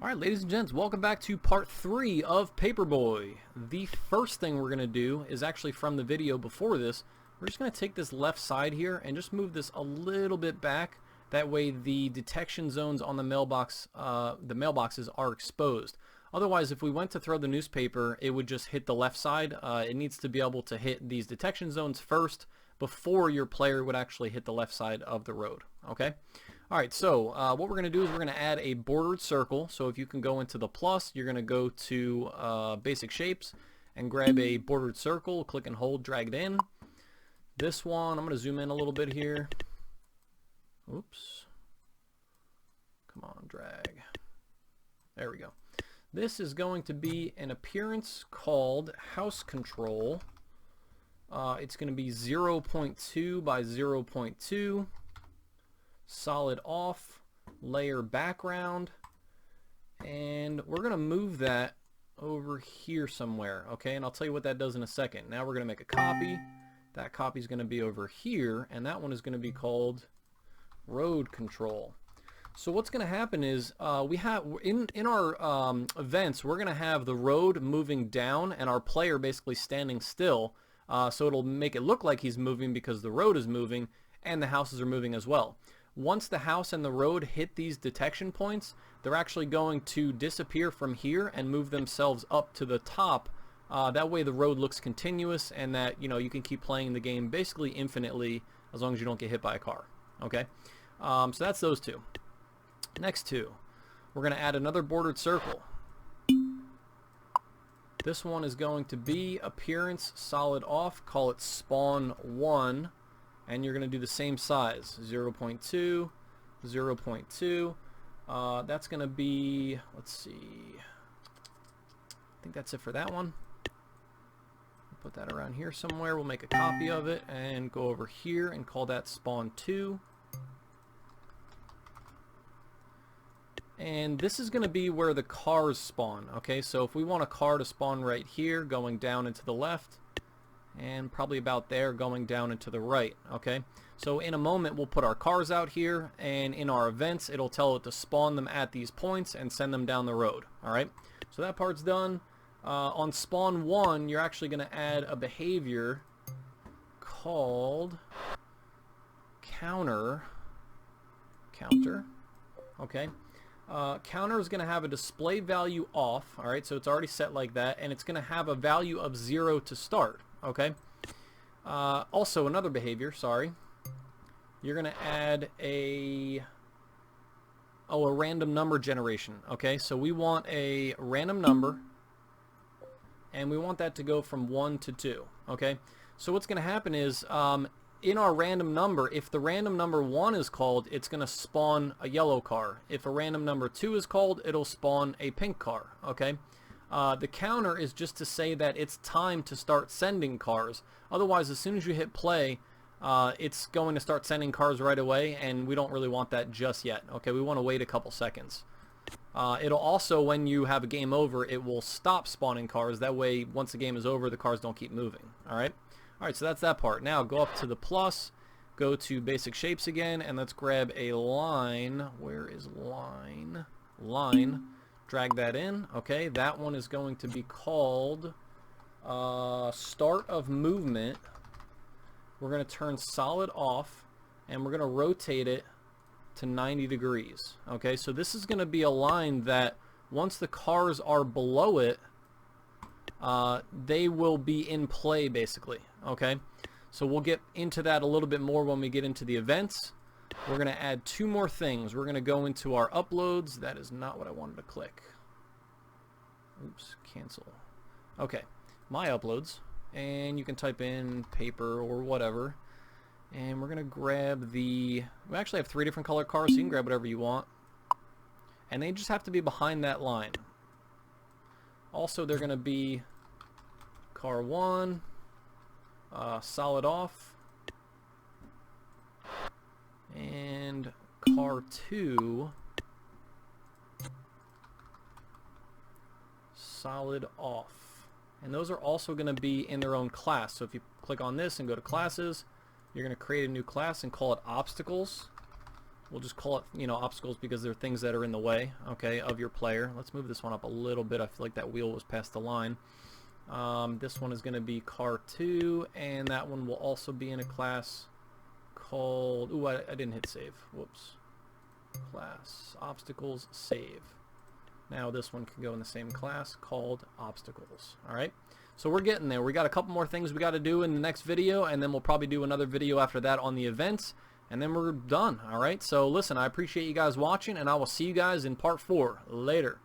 Alright, ladies and gents, welcome back to part 3 of Paperboy. The first thing we're going to do is actually from the video before this. We're just going to take this left side here and just move this a little bit back. That way the detection zones on the mailboxes are exposed. Otherwise, if we went to throw the newspaper, it would just hit the left side. It needs to be able to hit these detection zones first before your player would actually hit the left side of the road. Okay? Alright, so what we're going to do is we're going to add a bordered circle. So if you can go into the plus, you're going to go to basic shapes and grab a bordered circle, click and hold, drag it in. This one, I'm going to zoom in a little bit here. Oops. Come on, drag. There we go. This is going to be an appearance called house control. It's going to be 0.2 by 0.2. Solid off, layer background, and we're going to move that over here somewhere, okay? And I'll tell you what that does in a second. Now we're going to make a copy. That copy is going to be over here, and that one is going to be called road control. So what's going to happen is we have in our events, we're going to have the road moving down and our player basically standing still. So it'll make it look like he's moving because the road is moving and the houses are moving as well. Once the house and the road hit these detection points, they're actually going to disappear from here and move themselves up to the top. That way the road looks continuous, and that you can keep playing the game basically infinitely as long as you don't get hit by a car. Okay, so that's those two. Next two, we're going to add another bordered circle. This one is going to be appearance solid off. Call it spawn 1. And you're going to do the same size, 0.2, 0.2. That's going to be, let's see, I think that's it for that one. Put that around here somewhere. We'll make a copy of it and go over here and call that spawn 2. And this is going to be where the cars spawn. Okay, so if we want a car to spawn right here, going down and to the left, and probably about there going down and to the right. Okay, so in a moment we'll put our cars out here, and in our events it'll tell it to spawn them at these points and send them down the road. Alright, so that part's done. On spawn 1 you're actually going to add a behavior called counter. Okay, counter is going to have a display value off. Alright, so it's already set like that, and it's going to have a value of 0 to start. Okay. Also another behavior, sorry. You're going to add a random number generation. Okay, so we want a random number, and we want that to go from 1 to 2. Okay, so what's going to happen is in our random number, if the random number 1 is called, it's going to spawn a yellow car. If a random number 2 is called, it'll spawn a pink car. Okay. The counter is just to say that it's time to start sending cars. Otherwise, as soon as you hit play, it's going to start sending cars right away, and we don't really want that just yet. Okay, we want to wait a couple seconds. It'll also, when you have a game over, it will stop spawning cars. That way, once the game is over, the cars don't keep moving. Alright, so that's that part. Now, go up to the plus, go to basic shapes again, and let's grab a line. Where is line? Line. Drag that in. Okay, that one is going to be called start of movement. We're going to turn solid off, and we're going to rotate it to 90 degrees. Okay, so this is going to be a line that once the cars are below it, they will be in play basically. Okay, so we'll get into that a little bit more when we get into the events. We're going to add two more things. We're going to go into our uploads. That is not what I wanted to click. Oops, cancel. Okay, my uploads. And you can type in paper or whatever. And we're going to grab we actually have 3 different color cars, so you can grab whatever you want. And they just have to be behind that line. Also, they're going to be car 1, solid off, and car 2 solid off. And those are also going to be in their own class. So if you click on this and go to classes, you're going to create a new class and call it obstacles. we'll just call it, you know, obstacles because they're things that are in the way, okay, of your player. Let's move this one up a little bit. I feel like that wheel was past the line. This one is going to be car 2, and that one will also be in a class called, ooh, I didn't hit save. Whoops. Class obstacles save. Now this one can go in the same class called obstacles. All right, so we're getting there. We got a couple more things we got to do in the next video, and then we'll probably do another video after that on the events, and then we're done. All right, so listen, I appreciate you guys watching, and I will see you guys in part 4 later.